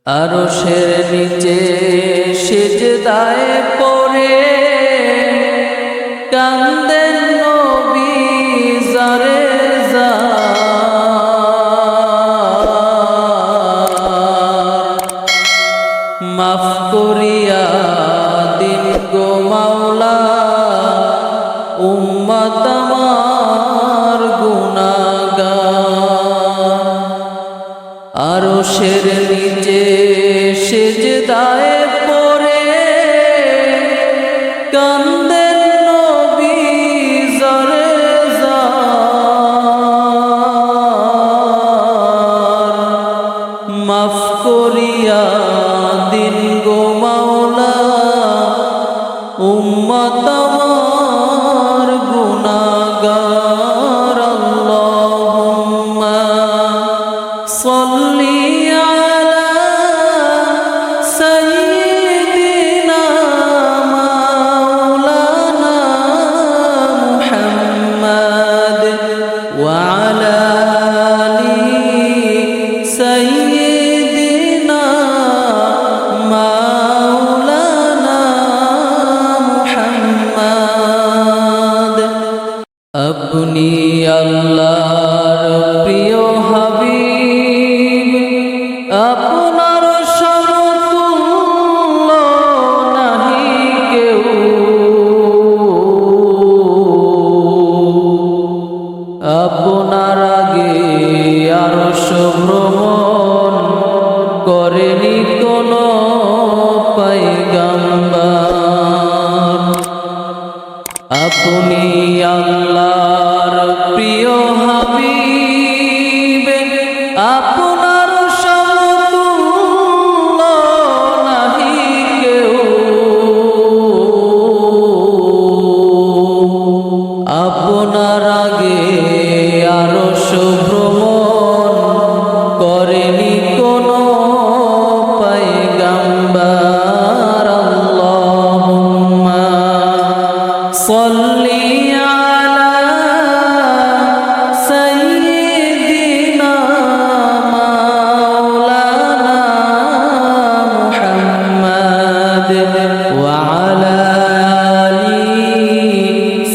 আরশের নিচে সিজদায় পড়ে কান্দেন নবী জারে মাফ করিয়া দিন গো মাওলা উম্মত আমার গুনাহগার। আরশের নিচে সিজদায় পড়ে কান্দেন নবী জারে মাফ করিয়া দিন গো মাওলা উম্মত আমার গুনাহগার। আল্লাহুম্মা সাল্লি আলা সাইয়্যিদিনা মাওলানা মুহাম্মদ ওয়া আলা আলি সাইয়্যিদিনা মাওলানা মুহাম্মদ। আপনি আল্লাহর প্রিয় হাবিব, আপনার সমতুল্য নাহি কেউ। আপনার আগে আরশ ভ্রমণ করেনি কোন পয়গম্বর। আপনি আল্লাহর প্রিয় হাবিব, আপনার সমতুল্য নাহি কেউ। আপনার আগে আরশ ভ্রমণ করেনি কোন পয়গম্বর। আল্লাহুম্মা সাল্লি আলা সাইয়্যিদিনা মাওলানা মুহাম্মদ ওয়া আলা আলি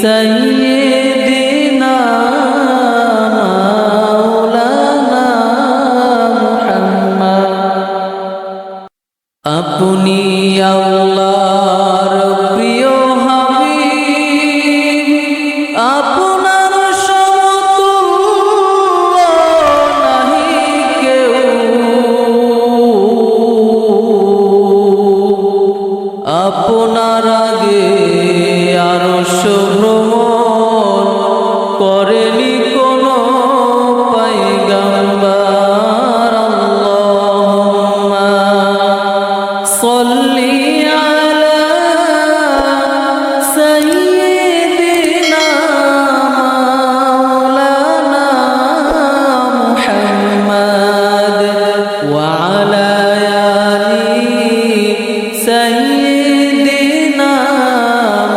সাইয়্যিদিনা মাওলানা মুহাম্মদ। আপনি আল্লাহর প্রিয় হাবিব, আপনার সমতুল্য নাহি কেউ। আপনার আগে আরশ ভ্রমণ করেনি কোন পয়গম্বর। আল্লাহুম্মা সাল্লি আলা সাইয়্যিদিনা মাওলানা মুহাম্মদ ওয়া আলা আলি সাইয়্যিদিনা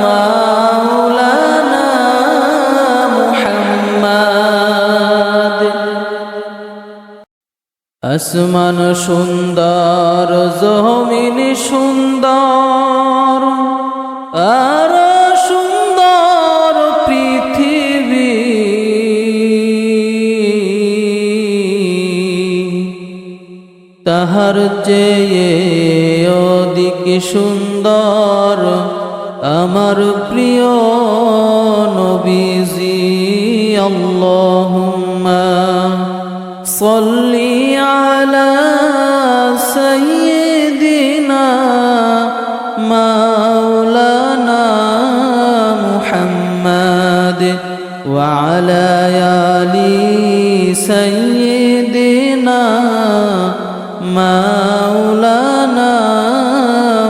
মাওলানা মুহাম্মদ। আসমান সুন্দর, জমিন সুন্দর, আর সুন্দর পৃথিবী। তাহার চেয়ে অধিক সুন্দর আমার প্রিয় নবীজি। আল্লাহুম্মা সাল্লি আলা সাইয়্যিদিনা মাওলানা মুহাম্মদ ওয়া আলা আলি সাইয়্যিদিনা মাওলানা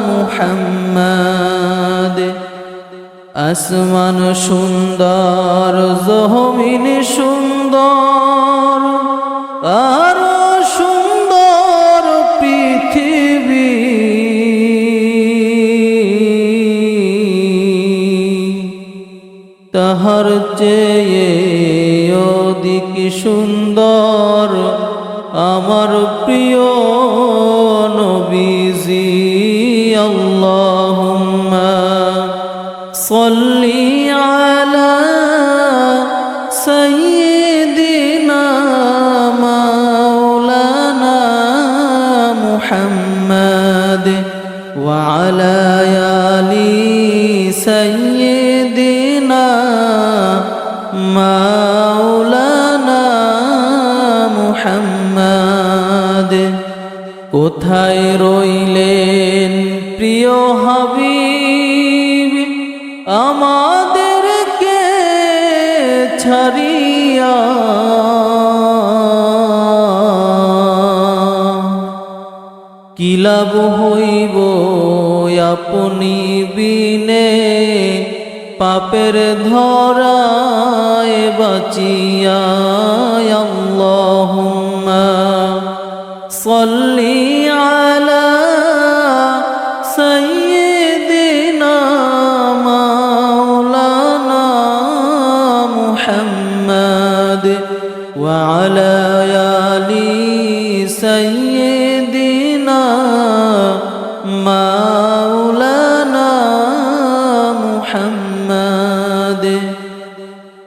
মুহাম্মদ। আসমান সুন্দর, জমিন সুন্দর, আর সুন্দর পৃথিবী। তাহার চেয়ে অধিক সুন্দর আমার প্রিয় صلي على سيدنا مولانا محمد وعلى آل سيدنا مولانا محمد কোথায় রইলেন প্রিয় হাবিব আমাদেরকে ছাড়িয়া কি লাভ হইব আপনি বিনে পাপের ধরায় বাঁচিয়া আল্লাহুম্মা সাল্লি আলা সাইয়্যিদিনা মাওলানা মুহাম্মদ ওয়া আলা আলি সাইয়্যিদিনা মাওলানা মুহাম্মদ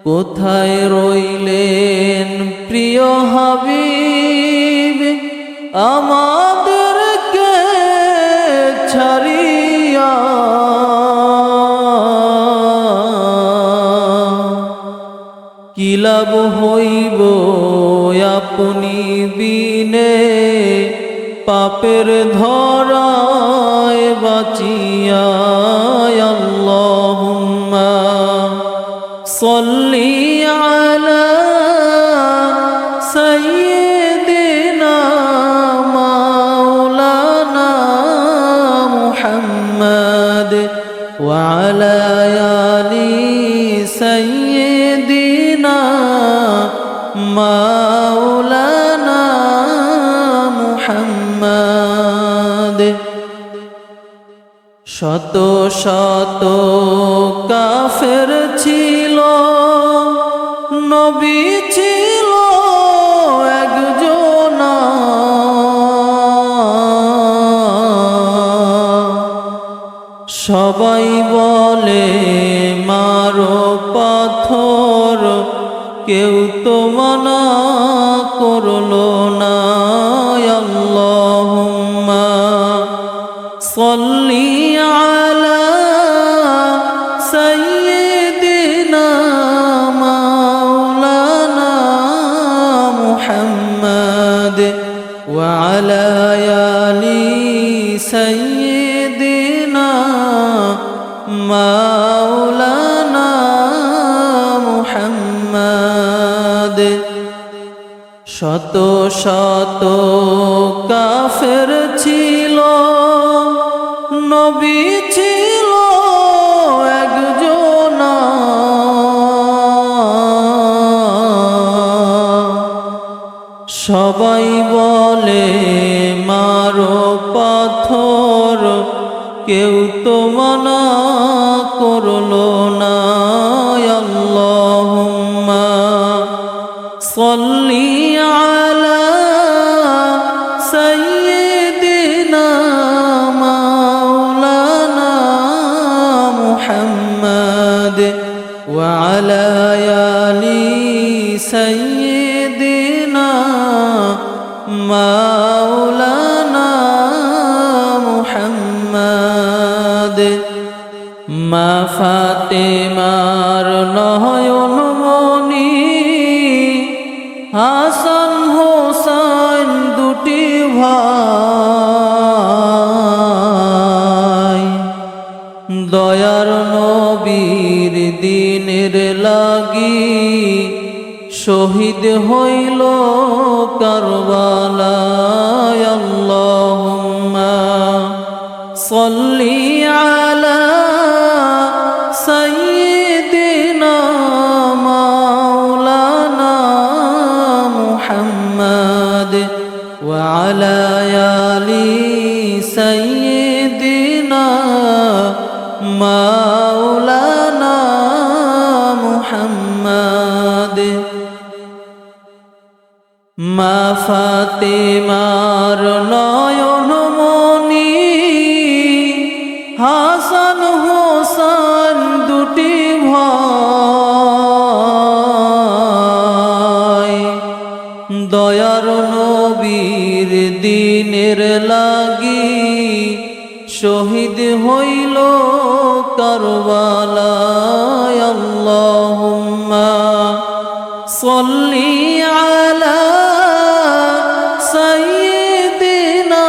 কোথায় রইলেন প্রিয় হাবিব আমাদেরকে ছাড়িয়া কি লাভ হইব আপনি বিনে পাপের ধরায় বাঁচিয়া আল্লাহুম্মা সাল্লি আলা সাইয়্যিদিনা মাওলানা মুহাম্মদ ওয়া আলা আলি সাইয়্যিদিনা মাওলানা মুহাম্মদ শত শত কাফের ছিল নবী ছিল একজনা সবাই বলে মারো পাথর কেউ তো মানা করলো না আল্লাহুম্মা সাল্লি আলা সাইয়্যিদিনা মাওলানা মুহাম্মদ ওয়া আলা আলি সাইয়্যিদিনা মাওলানা মুহাম্মদ শত শত কাফের ছিল নবী ছিল একজনা সবাই বলে মারো পাথর কেউ তো মানা করলো না আল্লাহুম্মা সাল্লি আলা সাইয়্যিদিনা মাওলানা মুহাম্মদ ওয়া আলা আলি সাইয়্যিদিনা মাওলানা মুহাম্মদ মা ফাতেমার নয়ন মনি হাসান হোসেন দুটি ভাই দয়ার নবীর দিনের লাগি শহীদ হইল কারবালায় আল্লাহুম্মা সাল্লি আলা সাইয়্যিদিনা মাওলানা মুহাম্মদ ওয়া আলা আলি সাইয়্যিদিনা মাওলানা মুহাম্মদ মা ফাতেমার নয়ন মনি দিনের লাগি শহীদ হইল কারবালায় আল্লাহুম্মা সাল্লি আলা সাইয়্যিদিনা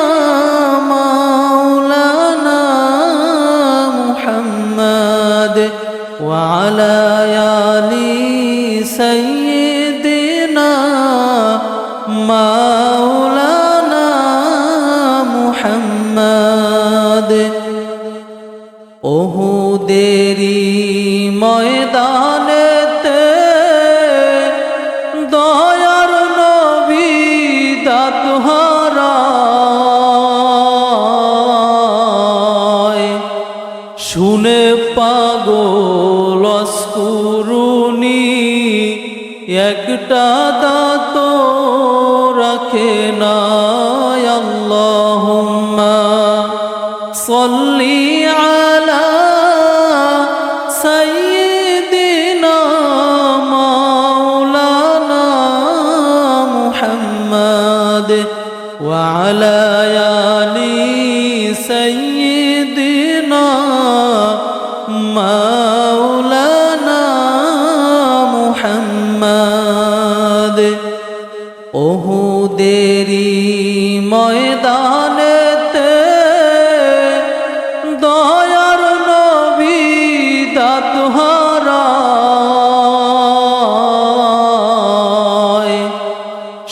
মাওলানা মুহাম্মদ ওয়া আলা আলি সাইয়্যিদিনা মাওলানা মুহাম্মদ ওহুদেরি ময়দানেতে দয়ার নবী দাঁত হারায় শুনে পাগল অস্কুরুনি একটা দাঁত রাখে না আল্লাহুম্মা সাল্লি আলা সাইয়্যিদিনা মাওলানা মুহাম্মদ ওয়া আলা আলি সাইয়্যিদিনা মাওলানা মুহাম্মদ ওহুদেরি ময়দানেতে দয়ার নবী দাঁত হারায়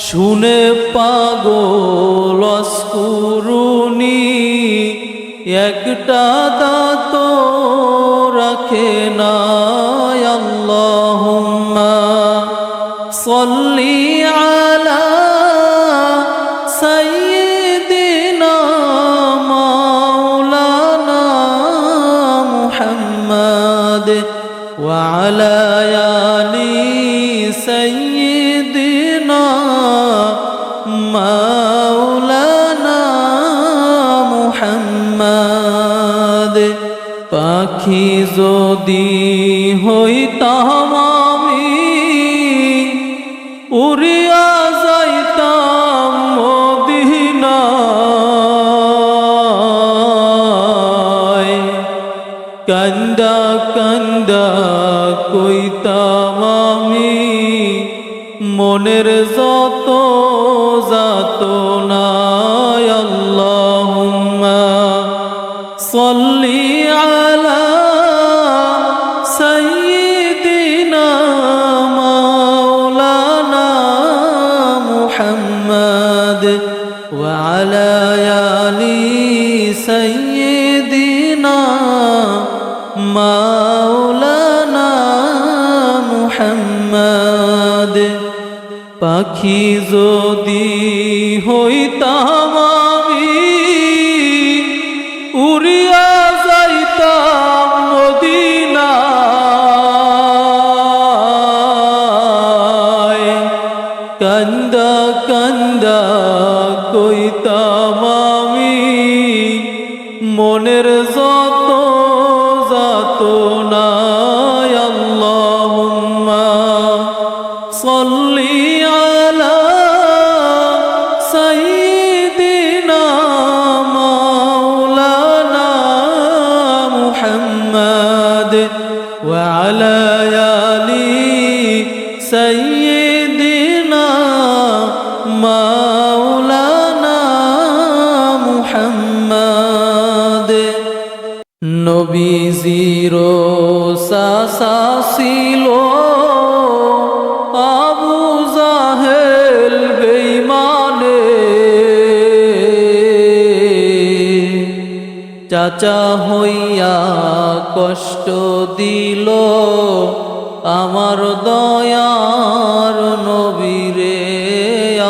শুনে পাগল অস্কুরুনি একটা দাঁত রাখে না আল্লাহুম্মা সাল্লি আলা সাইয়্যিদিনা মাওলানা মুহাম্মদ ওয়া আলা আলি সাইয়্যিদিনা মাওলানা মুহাম্মদ পাখি যদি হইতাম আমি উড়িয়া যাইতাম মদিনায় কান্দা কান্দা কইতাম আমি মনের যত যাতনা আল্লাহুম্মা সাল্লি আলা সাইয়্যিদিনা মাওলানা মুহাম্মদ ওয়া আলা আলি সাইয়্যিদিনা মাওলানা মুহাম্মদ পাখি যদি হইতাম আমি উড়িয়া যাইতাম মদিনায় কান্দা কান্দা কইতাম আমি মনের যত যাতনা আল্লাহুম্মা সাল্লি আলা সাইয়্যিদিনা মাওলানা মুহাম্মদ ওয়া আলা আলি সাইয়্যিদিনা মাওলানা মুহাম্মদ নবীজির সাসা ছিল আবু জাহেল বেঈমানে চাচা হইয়া কষ্ট দিল আমার দয়ার নবীরে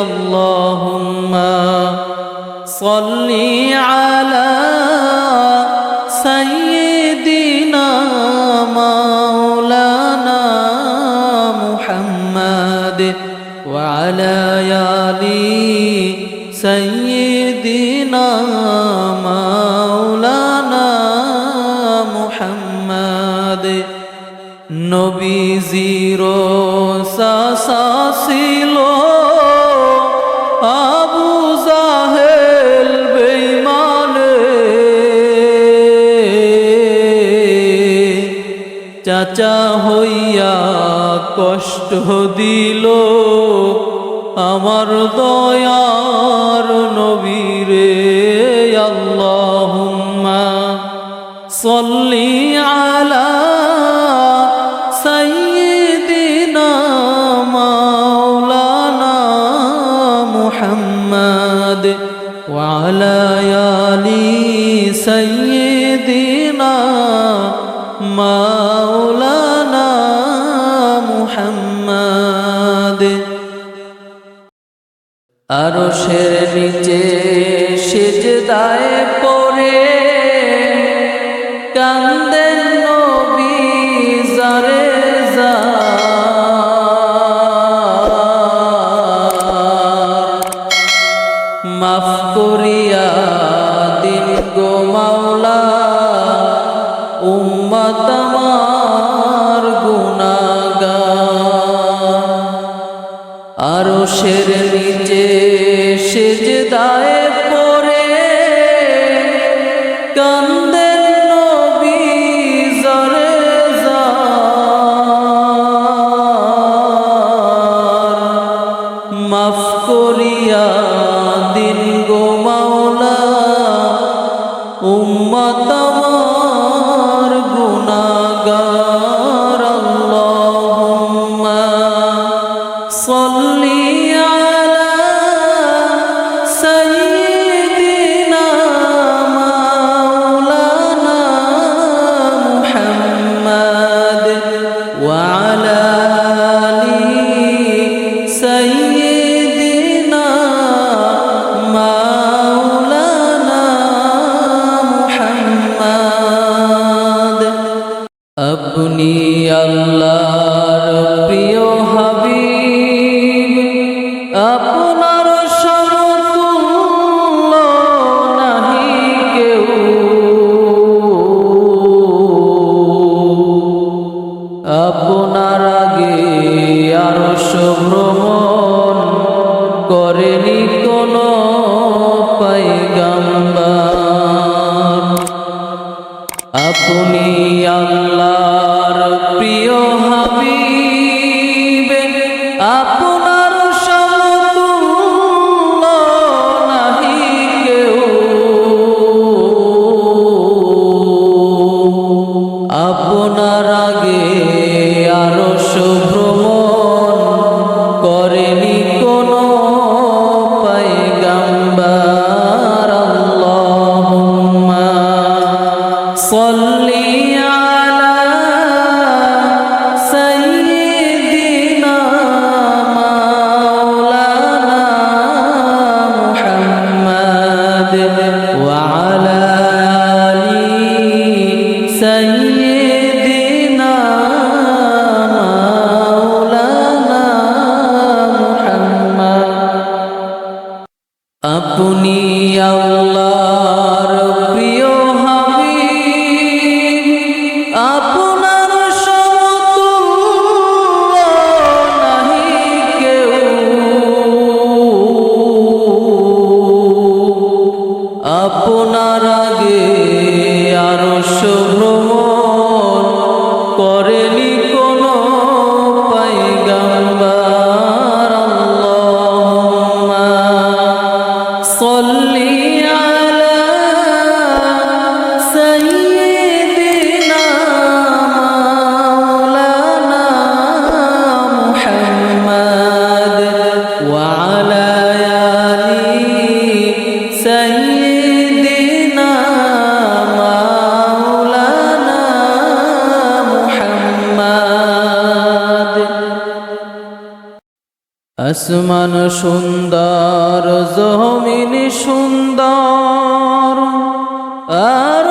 আল্লাহুম্মা সাল্লি আলা সাইয়্যিদিনা মাওলানা মুহাম্মদ ওয়া আলা আলি সাইয়্যিদিনা মাওলানা মুহাম্মদ নবীজির চাচা ছিল আবু জাহেল চাচা হইয়া কষ্ট দিল আমার দয়ার নবীরে আল্লাহুম্মা সাল্লি আলা সাইয়্যিদিনা মাওলানা মুহাম্মদ ওয়া আলা আলি সাইয়্যিদিনা মাওলানা মুহাম্মদ। আরশের নিচে সিজদায় পড়ে কান্দেন নবী জারে মাফ করিয়া দিন গো মাওলা উম্মত আমার গুনাহগার। আরশের নিচে সিজদায় পড়ে কান্দেন নবী জারে মাফ করিয়া দিন গো মাওলা উম্মত আমার গুনাহগার। আল্লাহুম্মা সাল্লি আলা সাইয়্যিদিনা মাওলানা মুহাম্মদ ওয়া আলা আলি সাইয়্যিদিনা মাওলানা মুহাম্মদ। আপনি আল্লাহর প্রিয় হাবিব, আপনার সমতুল্য নাহি কেউ। আপনার আগে আরশ ভ্রমণ করেনি কোনো পয়গম্বর। আপনি আল্লাহর প্রিয় হাবিব, আপনার সমতুল্য নাহি কেউ। আপনার আগে আরশ ভ্রমণ করেনি কোনো পয়গম্বর। আল্লাহুম্মা সাল্লি আলা সাইয়্যিদিনা মাওলানা মুহাম্মদ ওয়া আলা আলি সাইয়্যিদিনা মাওলানা মুহাম্মদ। আপনি আল্লাহর প্রিয় হাবিব, আপনার সমতুল্য নাহি কেউ। আপনার আগে আরশ ভ্রমণ করেনি কোনো পয়গম্বর। আল্লাহুম্মা সাল্লি আলা সাইয়্যিদিনা মাওলানা মুহাম্মদ ওয়া আলা আলি সাইয়্যিদিনা মাওলানা মুহাম্মদ। আসমান সুন্দর, জমিন সুন্দর, আর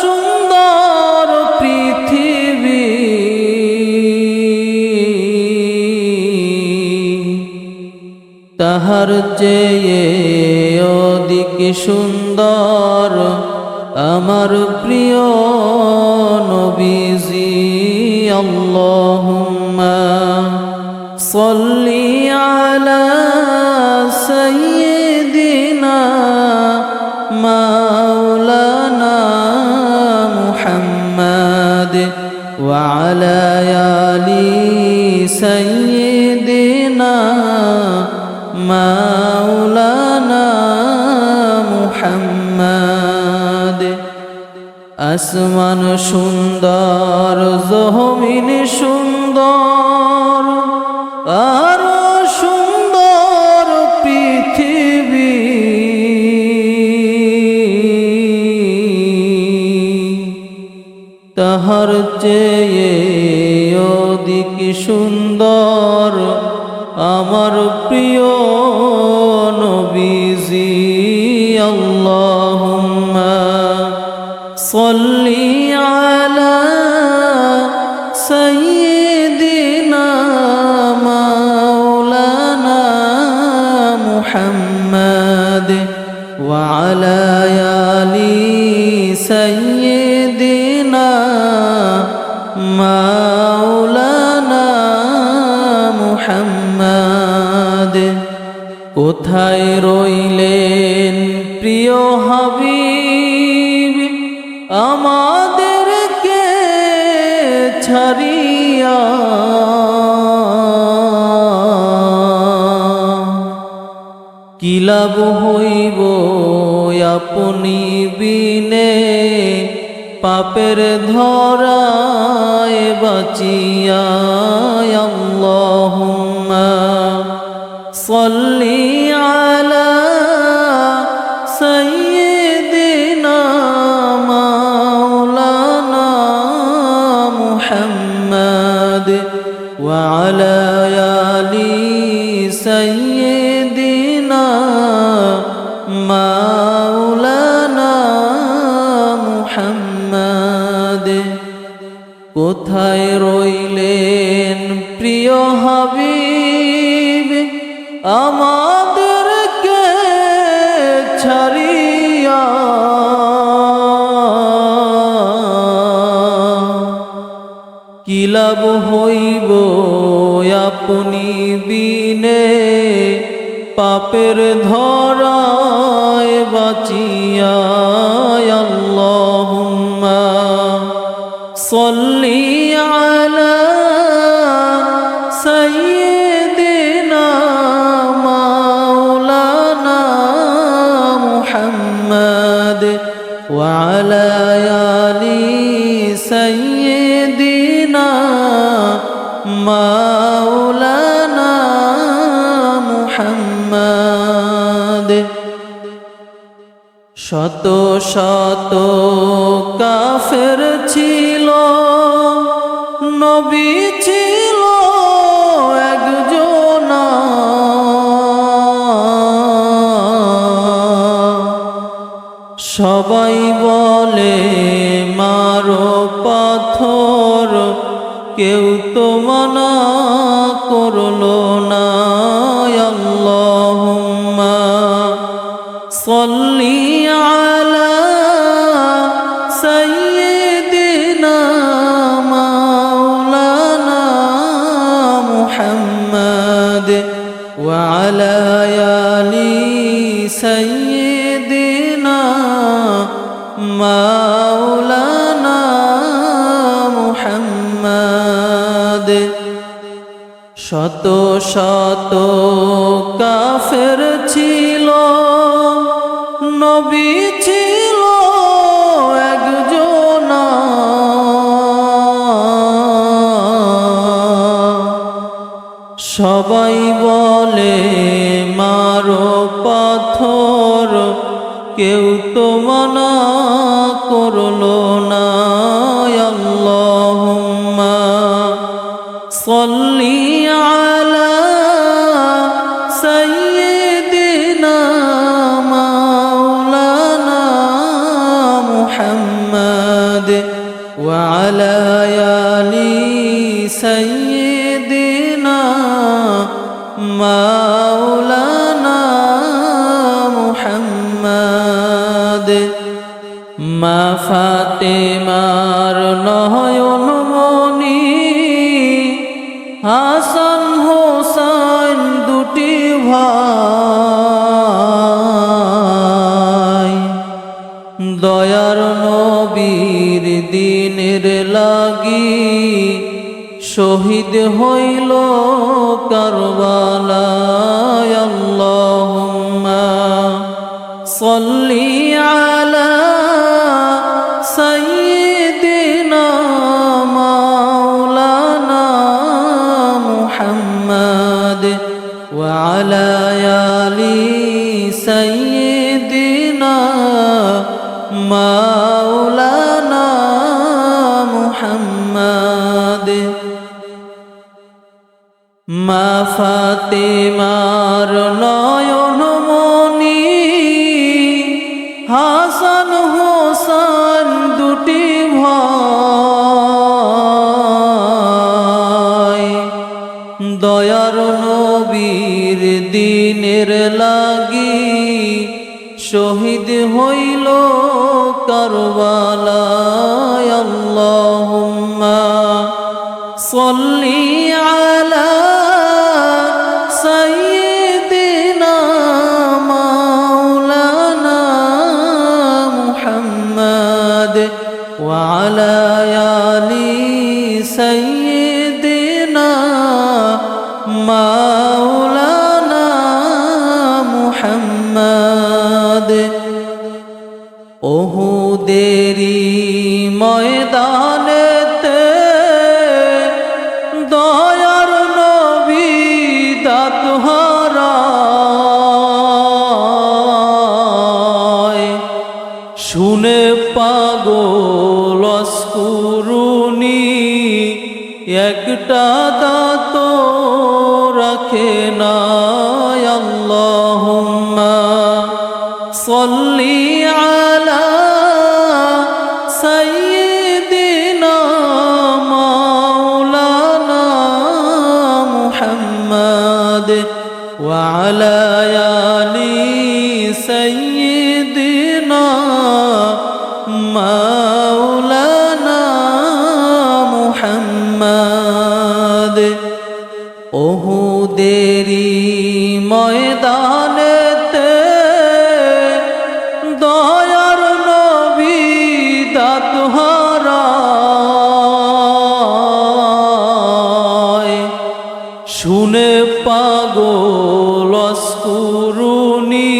সুন্দর পৃথিবী। তাহার চেয়ে অধিক সুন্দর আমার প্রিয় নবীজি। আল্লাহুম্মা সাল্লি আলা সাইয়্যিদিনা মাওলানা মুহাম্মদ ওয়া আলা মুহাম্মাদ আসমান সুন্দর জমিন সুন্দর আরো সুন্দর পৃথিবী তাহার চেয়ে অধিক সুন্দর আমার প্রিয় নবীজি আল্লাহুম্মা সাল্লি আলা সাইয়্যিদিনা মাওলানা মুহাম্মাদ ওয়া আলা আলি সাইয়্যিদিনা মাওলানা মুহাম্মাদ কোথায় রইলেন প্রিয় হাবিব আমাদেরকে ছাড়িয়া কি লাভ হইব আপনি বিনে পাপের ধরায় বাঁচিয়া আল্লাহুম্মা সাল্লি আলা সাইয়্যিদিনা মাওলানা মুহাম্মাদ ওয়া আলা আলি সাইয়্যিদিনা মাওলানা মুহাম্মাদ কোথায় রইলেন প্রিয় হাবিব আমাদেরকে ছাড়িয়া কি লাভ হইব আপনি বিনে পাপের ধরায় বাঁচিয়া আল্লাহুম্মা সাল্লি আলা সাইয়্যিদিনা মাওলানা মুহাম্মাদ ওয়া আলা আলি সাইয়্যিদিনা মাওলানা মুহাম্মাদ শত শত কাফের ছিল নবী ছিল একজনা সবাই বলে মারো পাথর কেউ তো মানা করলো না আল্লাহুম্মা সাল্লি আলা সাইয়্যিদিনা মাওলানা মুহাম্মাদ ওয়া আলা আলি সাইয়্যিদিনা মাওলানা মুহাম্মাদ শত শত কাফের ছিল নবী ছিল একজনা সবাই বলে মারো পাথর কেউ তো মানা করলো না আল্লাহুম্মা সাল্লি আলা সাইয়্যিদিনা মাওলানা মুহাম্মাদ ওয়া আলা আলি সাইয়্যিদিনা মাওলানা মুহাম্মাদ মা ফাতেমার নয়ন মনি হাসান হোসেন দুটি ভাই দয়ার নবীর দিনের লাগি শহীদ হইল কারবালায় আল্লাহুম্মা সাল্লি মাওলানা মুহাম্মদ। মা ফাতেমার নয়ন মনি, হাসান হোসেন দুটি ভাই, দয়ার নবীর দিনের লাগি শহীদ হইল কারবালায়। আল্লাহুম্মা সাল্লি আলা সাইয়্যিদিনা মাওলানা মুহাম্মদ ওয়া আলা আলি সাইয়্যিদিনা মাওলানা মুহাম্মদ। ওহুদেরি ময়দানেতে দয়ার নবী দাঁত হারায়, শুনে পাগল অস্কুরুনি, একটা দাঁত রাখে না। আল্লাহুম্মা সাল্লি আলা সাইয়্যিদিনা মাওলানা মুহাম্মদ ওয়া আলা আলি সাইয়্যিদিনা মাওলানা মুহাম্মদ। ওহুদেরি ময়দানেতে দয়ার নবী দাঁত হারায়, শুনে পাগল অস্কুরুনি,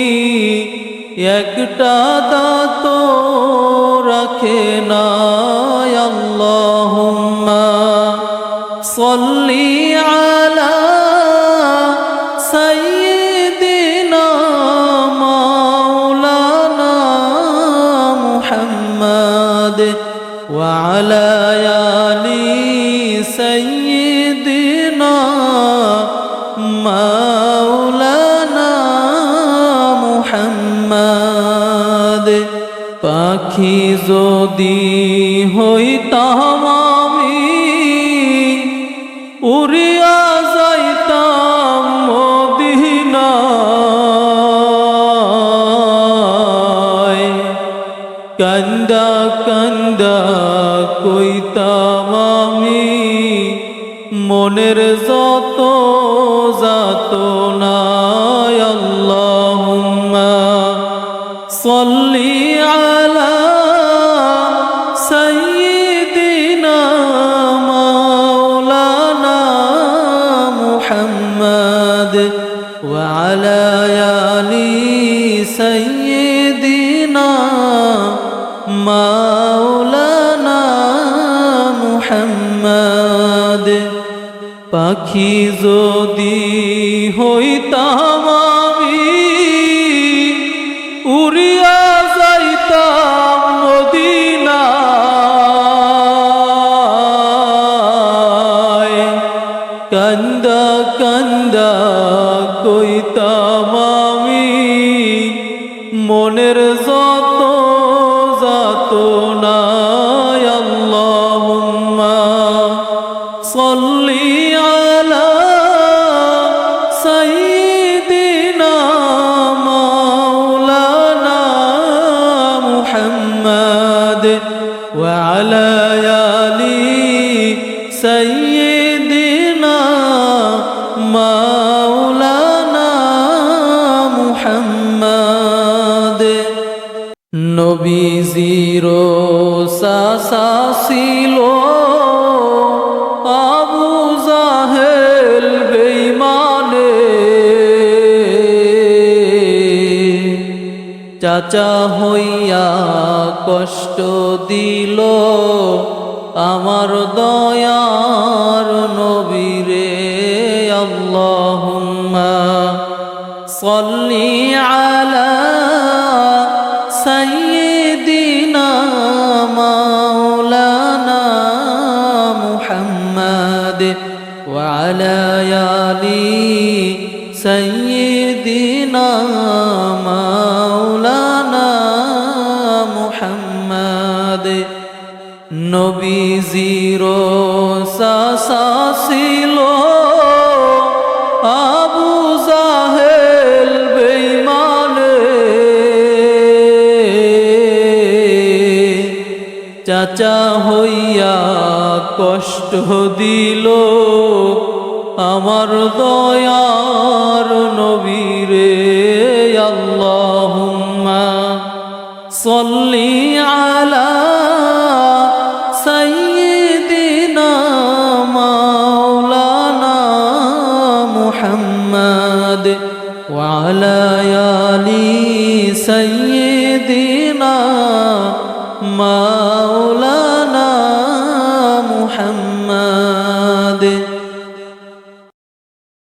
একটা দাঁত রাখে না। আল্লাহুম্মা সাল্লি আলা সাইয়্যিদিনা মাওলানা মুহাম্মদ ওয়া আলা আলি সাইয়্যিদিনা মাওলানা মুহাম্মদ। পাখি যদি হইতাম আমি, উড়িয়া যাইতাম মদিনায়, কান্দা কান্দা কইতাম আমি মনের যত যাতনা। আল্লাহুম্মা সাল্লি আলা সাইয়্যিদিনা মাওলানা মুহাম্মদ ওয়া আলা আলি সাইয়্যিদিনা মাওলানা মুহাম্মদ। পাখি যদি হইতাম আমি, উড়িয়া যাইতাম মদিনায়, কান্দা কান্দা কইতাম আমি মনের যত যাতনা। আল্লাহুম্মা সাল্লি আলা সাইয়্যিদিনা মাওলানা মুহাম্মদ ওয়া আলা আলি সাইয়্যিদিনা মাওলানা মুহাম্মদ। নবীজির চাচা ছিল আবু জাহেল বেঈমানে, চাচা হইয়া কষ্ট দিল আমার দয়ার নবীরে। আল্লাহুম্মা সাল্লি আলা সাইয়্যিদিনা মুহাম্মাদ নবীজির চাচা ছিল আবু জাহেল বেঈমানে চাচা হইয়া কষ্ট দিল আমার দয়ার নবীরে আল্লাহুম্মা সাল্লি আলা সাইয়্যিদিনা মাওলানা মুহাম্মদ ওয়া আলা আলি সাইয়্যিদিনা মাওলানা